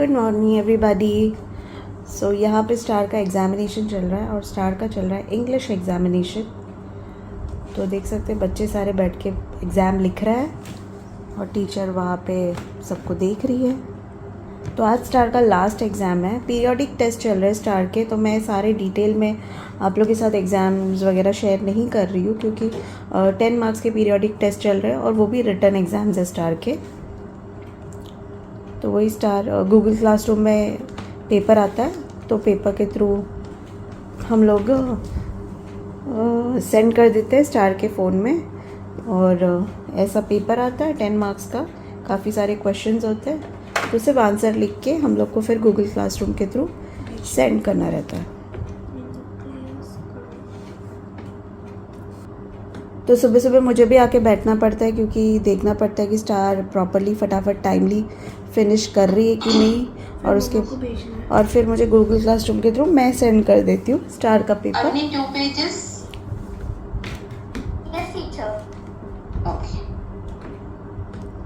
Good morning everybody. सो यहाँ पे star का एग्ज़ामिनेशन चल रहा है और स्टार का चल रहा है इंग्लिश एग्ज़ामिनेशन। तो देख सकते हैं बच्चे सारे बैठ के एग्ज़ाम लिख रहे हैं और टीचर वहाँ पे सबको देख रही है। तो आज स्टार का लास्ट एग्ज़ाम है, पीरियोडिक टेस्ट चल रहे हैं स्टार के। तो मैं सारे डिटेल में आप लोग के साथ एग्ज़ाम्स वगैरह शेयर नहीं कर रही हूँ क्योंकि 10 मार्क्स के पीरियोडिक टेस्ट चल रहे हैं और वो भी रिटन एग्ज़ाम्स है स्टार के। तो वही स्टार गूगल क्लासरूम में पेपर आता है, तो पेपर के थ्रू हम लोग सेंड कर देते हैं स्टार के फ़ोन में। और ऐसा पेपर आता है 10 मार्क्स का, काफ़ी सारे क्वेश्चंस होते हैं, तो सिर्फ आंसर लिख के हम लोग को फिर गूगल क्लासरूम के थ्रू सेंड करना रहता है। तो सुबह सुबह मुझे भी आके बैठना पड़ता है क्योंकि देखना पड़ता है कि स्टार प्रॉपरली फटाफट टाइमली फिनिश कर रही है कि नहीं, और फिर मुझे गूगल क्लासरूम के थ्रू मैं सेंड कर देती हूँ स्टार का पेपर।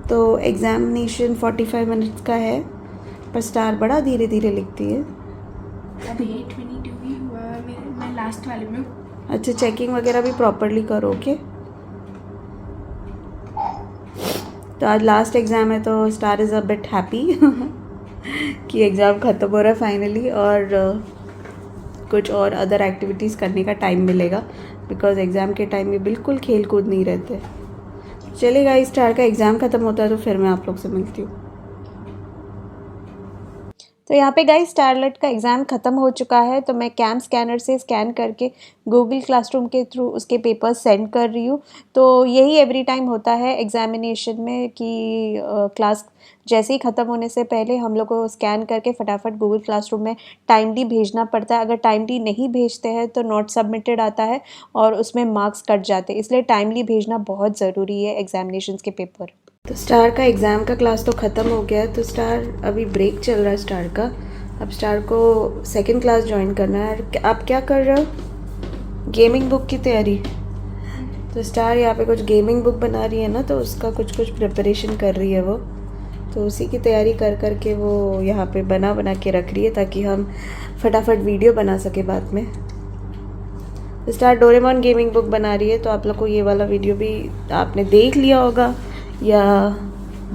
तो एग्ज़ामिनेशन 45 मिनट्स का है, पर स्टार बड़ा धीरे धीरे लिखती है। अभी 8:22 भी हुआ, मैं लास्ट वाले में हूँ। अच्छा, चेकिंग वगैरह भी प्रॉपरली करो। ओके, तो आज लास्ट एग्ज़ाम है तो star is a bit happy कि एग्ज़ाम ख़त्म हो रहा है फाइनली, और कुछ और अदर एक्टिविटीज़ करने का टाइम मिलेगा बिकॉज एग्ज़ाम के टाइम में बिल्कुल खेल कूद नहीं रहते। चलेगा, इस स्टार का एग्ज़ाम ख़त्म होता है तो फिर मैं आप लोग से मिलती हूँ। तो यहाँ पे गाइस स्टारलेट का एग्ज़ाम ख़त्म हो चुका है, तो मैं कैम स्कैनर से स्कैन करके गूगल क्लासरूम के थ्रू उसके पेपर्स सेंड कर रही हूँ। तो यही एवरी टाइम होता है एग्ज़ामिनेशन में कि क्लास जैसे ही ख़त्म होने से पहले हम लोग को स्कैन करके फटाफट गूगल क्लासरूम में टाइमली भेजना पड़ता है। अगर टाइमली नहीं भेजते हैं तो नॉट सबमिटेड आता है और उसमें मार्क्स कट जाते हैं, इसलिए टाइमली भेजना बहुत ज़रूरी है एग्ज़ामिनेशन के पेपर। तो स्टार का एग्ज़ाम का क्लास तो ख़त्म हो गया है, तो स्टार अभी ब्रेक चल रहा है स्टार का। अब स्टार को सेकंड क्लास ज्वाइन करना है। आप क्या कर रहे हो? गेमिंग बुक की तैयारी। तो स्टार यहाँ पे कुछ गेमिंग बुक बना रही है ना, तो उसका कुछ प्रिपरेशन कर रही है वो। तो उसी की तैयारी कर करके वो यहाँ पे बना के रख रही है ताकि हम फटाफट वीडियो बना सके बाद में। तो स्टार डोरेमोन गेमिंग बुक बना रही है, तो आप लोग को ये वाला वीडियो भी आपने देख लिया होगा या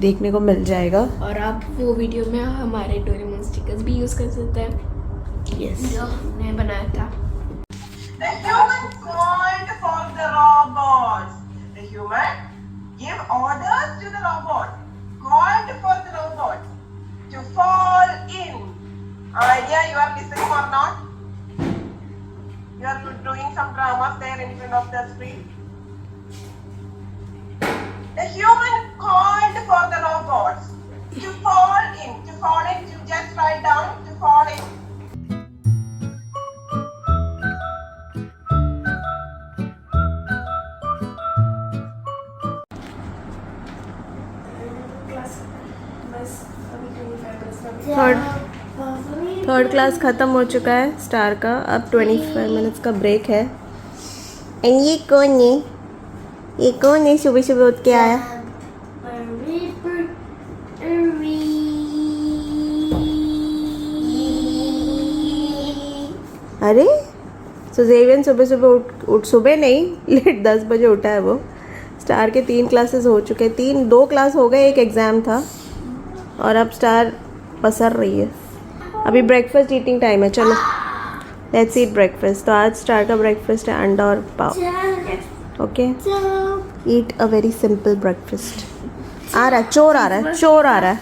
देखने को मिल जाएगा। और आप वो वीडियो में हमारे डोरेमोन स्टिकर्स भी यूज़ कर सकते हैं। यस, जो हमने बनाया था। The human called for the robots. The human gave orders to the robot, called for the robot to fall in. Idea you are listening or not? You are doing some dramas there in front of the screen. The human called for the robots to fall in, to just write down, to fall in. Third class ख़त्म हो चुका है star का, अब 25 minutes का break है। And ये कौन है? ये कौन है सुबह सुबह उठ के आया? अरे सो जेवियन सुबह सुबह उठ सुबह नहीं लेट 10 बजे उठा है वो। स्टार के 3 क्लासेस हो चुके हैं, 2 क्लास हो गए, एक एग्ज़ाम था, और अब स्टार पसर रही है। अभी ब्रेकफास्ट ईटिंग टाइम है, चलो लेट्स ईट ब्रेकफास्ट। तो आज स्टार का ब्रेकफास्ट है अंडा और पाव। Okay, eat a very simple breakfast. आ रहा है चोर, आ रहा है चोर, आ रहा है।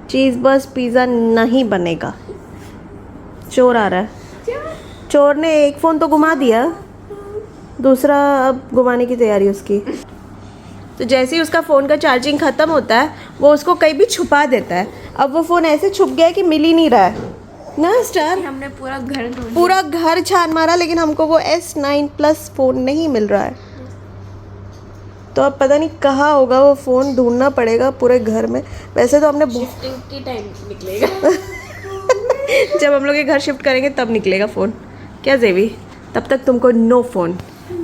चीज़ बस पिज़्ज़ा नहीं बनेगा, चोर आ रहा है। चोर ने एक फ़ोन तो घुमा दिया, दूसरा अब घुमाने की तैयारी उसकी। तो जैसे ही उसका फ़ोन का चार्जिंग ख़त्म होता है वो उसको कहीं भी छुपा देता है। अब वो फ़ोन ऐसे छुप गया कि मिल ही नहीं रहा है ना स्टार। हमने पूरा घर छान मारा लेकिन हमको वो S9 Plus फ़ोन नहीं मिल रहा है। तो अब पता नहीं कहाँ होगा वो फ़ोन, ढूंढना पड़ेगा पूरे घर में। वैसे तो हमने शिफ्टिंग की टाइम निकलेगा जब हम लोग ये घर शिफ्ट करेंगे तब निकलेगा फ़ोन। क्या जेवी, तब तक तुमको नो फ़ोन।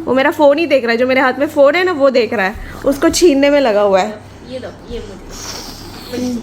वो मेरा फ़ोन ही देख रहा है, जो मेरे हाथ में फ़ोन है ना वो देख रहा है, उसको छीनने में लगा हुआ है। ये दो, ये मुझे।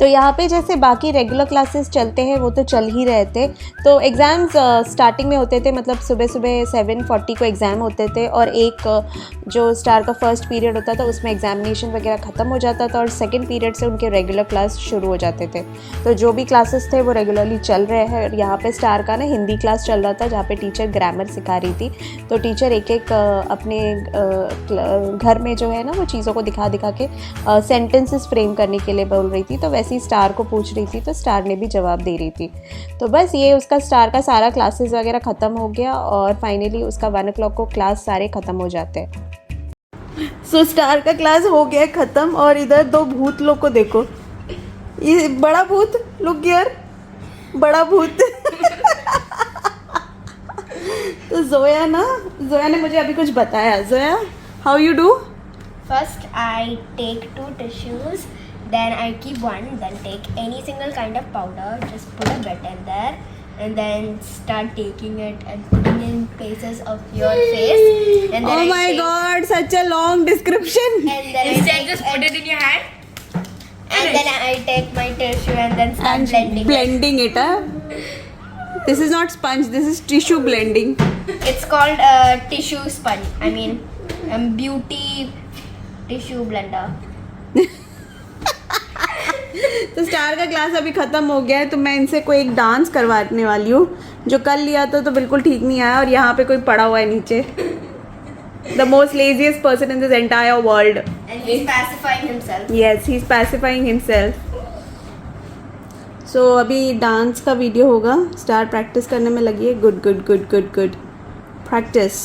यहाँ पे जैसे बाकी रेगुलर क्लासेस चलते हैं वो तो चल ही रहे थे। तो एग्ज़ाम्स स्टार्टिंग में होते थे, मतलब सुबह सुबह 7:40 को एग्ज़ाम होते थे और एक जो स्टार का फर्स्ट पीरियड होता था उसमें एग्जामिनेशन वगैरह ख़त्म हो जाता था और सेकंड पीरियड से उनके रेगुलर क्लास शुरू हो जाते थे। तो जो भी क्लासेस थे वो रेगुलरली चल रहे हैं। और यहाँ पे स्टार का ना हिंदी क्लास चल रहा था जहाँ पे टीचर ग्रामर सिखा रही थी। तो टीचर एक एक अपने घर में जो है ना वो चीज़ों को दिखा दिखा के सेंटेंसेस फ्रेम करने के लिए बोल रही थी। तो वैसे ही स्टार को पूछ रही थी तो स्टार ने भी जवाब दे रही थी। तो बस ये उसका स्टार का सारा क्लासेस वगैरह ख़त्म हो गया और फाइनली उसका 1 o'clock को क्लास सारे ख़त्म हो जाते हैं। सो स्टार का क्लास हो गया ख़त्म और इधर दो भूत लोग को देखो। ये बड़ा भूत, लुक हियर, बड़ा भूत। तो जोया ने मुझे अभी कुछ बताया। Zoya, how you do? First, I take 2 tissues, then I keep one, then take any single kind of powder, just put a bit in there, and then start taking it and putting in places of your face. And then Oh my God, such a long description. And then Instead, just put it in your hand. and then I take my tissue and then start And blending. blending it, huh? This is not sponge, this is tissue blending. It's called tissue sponge. I mean, beauty tissue blender. तो star का class अभी ख़त्म हो गया है तो मैं इनसे कोई एक डांस करवाने वाली हूँ। जो कल लिया था तो बिल्कुल ठीक नहीं आया और यहाँ पे कोई पड़ा हुआ है नीचे। The most laziest person in this entire world. And he's pacifying himself. Yes, he's pacifying himself. So अभी डांस का वीडियो होगा। स्टार प्रैक्टिस करने में लगी है। Good good good good good practice.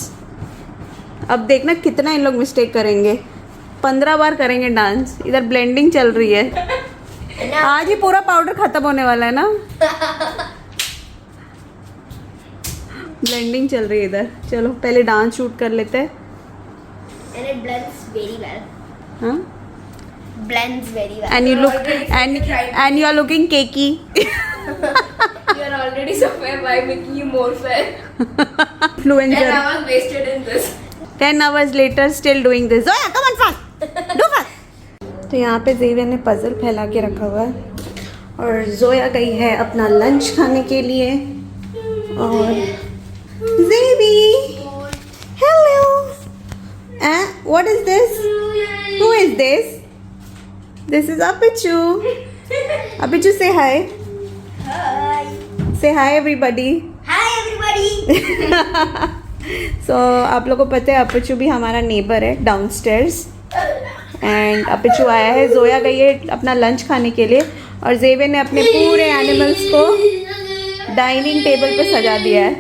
अब देखना कितना इन लोग मिस्टेक करेंगे। 15 बार करेंगे डांस। इधर ब्लेंडिंग चल रही है। आज ही पूरा पाउडर खत्म होने वाला है ना। ब्लेंडिंग चल रही है इधर। चलो पहले डांस शूट कर लेते हैं। And it blends very well. हाँ? Blends very well. And you look and you are looking cakey. You are already somewhere by making you more fair. And Influencer. I was wasted in this. 10 hours later still doing this. Zoya, come on fast. Do fast. तो यहाँ पे Xavier ने puzzle फैला के रखा हुआ है और जोया गई है अपना लंच खाने के लिए। और ज़ेवी, hello. What is this? Who is this? This is Apichu. Apichu, say hi. Hi. Say hi everybody. Hi everybody. So आप लोगों को पता है अपिचू भी हमारा नेबर है डाउनस्टेयर्स। एंड अपिचू आया है। जोया गई है अपना लंच खाने के लिए और ज़ेवियर ने अपने पूरे एनिमल्स को डाइनिंग टेबल पे सजा दिया है।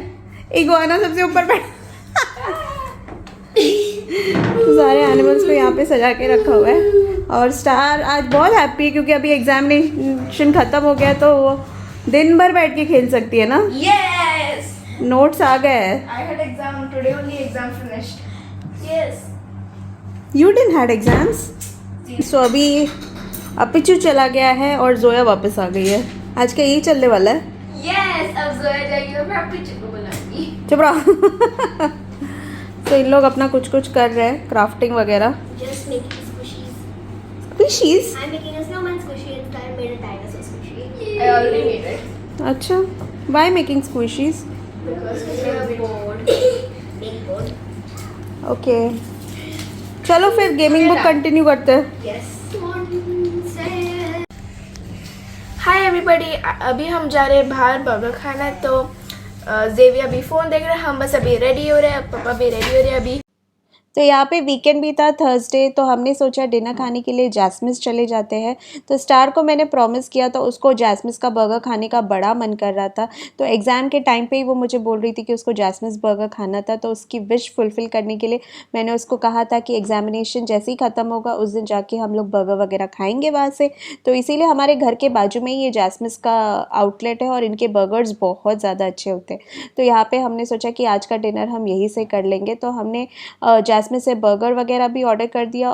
इगुआना सबसे ऊपर बैठ तो सारे एनिमल्स को यहाँ पे सजा के रखा हुआ है। और स्टार आज बहुत हैप्पी है क्योंकि अभी एग्जामिनेशन ख़त्म हो गया तो वो दिन भर बैठ के खेल सकती है ना। Yes! नोट्स आ गए हैं। I had exam today, only exam finished. Yes. You didn't had exams. So अभी अपिचू चला गया है और जोया वापस आ गई है। आज का यही चलने वाला है। Yes, अब जोया जाएगी तो मैं अपनी चिक्कू बुलाऊंगी। चुप रहो। तो इन लोग अपना कुछ कुछ कर रहे हैं, क्राफ्टिंग वगैरह। Just making squishies. Species? I'm making a snowman squishy and I made a dinosaur squishy. I already made it. अच्छा, why making squishies? Because we are bored. Big board. Okay, चलो फिर गेमिंग बुक कंटिन्यू करते हैं। Yes. Hi everybody, अभी हम जा रहे हैं बाहर बर्गर खाना। तो ज़ेवियर अभी फ़ोन देख रहे हैं, हम बस अभी रेडी हो रहे हैं, पापा भी रेडी हो रहे हैं अभी। तो यहाँ पे वीकेंड भी था, थर्सडे, तो हमने सोचा डिनर खाने के लिए जैस्मिस चले जाते हैं। तो स्टार को मैंने प्रॉमिस किया था, उसको जैस्मिस का बर्गर खाने का बड़ा मन कर रहा था। तो एग्ज़ाम के टाइम पे ही वो मुझे बोल रही थी कि उसको जैस्मिस बर्गर खाना था। तो उसकी विश फुलफ़िल करने के लिए मैंने उसको कहा था कि एग्ज़ामिनेशन जैसे ही ख़त्म होगा उस दिन जाके हम लोग बर्गर वगैरह खाएँगे वहाँ से। तो इसीलिए हमारे घर के बाजू में ही ये जैस्मिस का आउटलेट है और इनके बर्गर्स बहुत ज़्यादा अच्छे होते हैं। तो यहाँ पर हमने सोचा कि आज का डिनर हम यहीं से कर लेंगे। तो हमने जैस्मिस से बर्गर वगैरह भी ऑर्डर कर दिया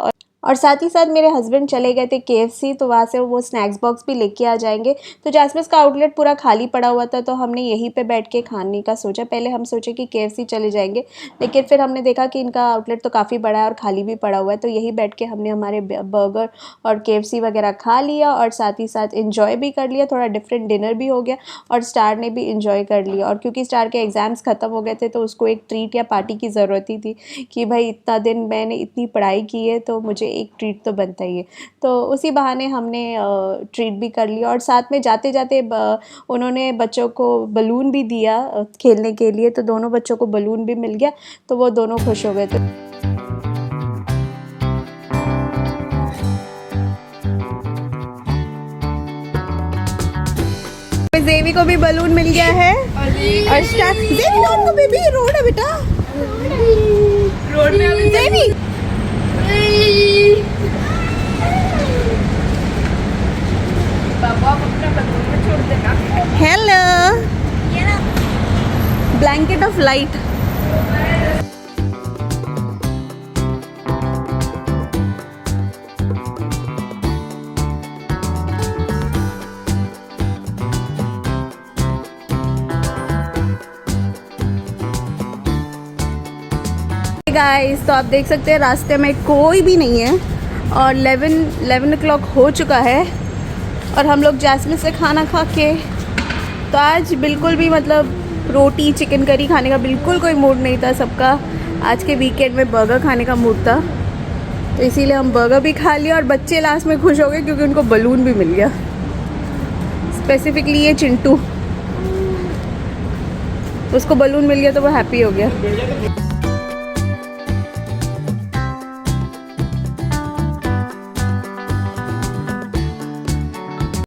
और साथ ही साथ मेरे हस्बैंड चले गए थे KFC, तो वहाँ से वो स्नैक्स बॉक्स भी लेके आ जाएंगे। तो जैस्मिस का आउटलेट पूरा खाली पड़ा हुआ था, तो हमने यहीं पे बैठ के खाने का सोचा। पहले हम सोचे कि KFC चले जाएंगे, लेकिन फिर हमने देखा कि इनका आउटलेट तो काफ़ी बड़ा है और खाली भी पड़ा हुआ है, तो यहीं बैठ के हमने हमारे बर्गर और KFC वगैरह खा लिया और साथ ही साथ इन्जॉय भी कर लिया। थोड़ा डिफरेंट डिनर भी हो गया और स्टार ने भी इन्जॉय कर लिया। और क्योंकि स्टार के एग्ज़ाम्स ख़त्म हो गए थे, तो उसको एक ट्रीट या पार्टी की ज़रूरत ही थी कि भाई इतना दिन मैंने इतनी पढ़ाई की है, तो मुझे एक ट्रीट तो बनता ही है। तो उसी बहाने हमने ट्रीट भी कर लिया। और साथ में जाते जाते उन्होंने बच्चों को बलून भी दिया खेलने के लिए, तो दोनों बच्चों को बलून भी मिल गया, तो वो दोनों खुश हो गए। तो ज़ेवी को भी बलून मिल गया है और स्टार ज़ेवी रोड को बेबी रोड है बेटा, रोड में अभी ज़ेवी पापा अपना बलून में छोड़ देना। Hello blanket of light. Guys, तो आप देख सकते हैं रास्ते में कोई भी नहीं है और 11 o'clock हो चुका है और हम लोग जैस्मिन से खाना खा के, तो आज बिल्कुल भी मतलब रोटी चिकन करी खाने का बिल्कुल कोई मूड नहीं था सबका। आज के वीकेंड में बर्गर खाने का मूड था, तो इसीलिए हम बर्गर भी खा लिया और बच्चे लास्ट में खुश हो गए क्योंकि उनको बलून भी मिल गया। स्पेसिफिकली ये चिंटू, उसको बलून मिल गया तो वो हैप्पी हो गया।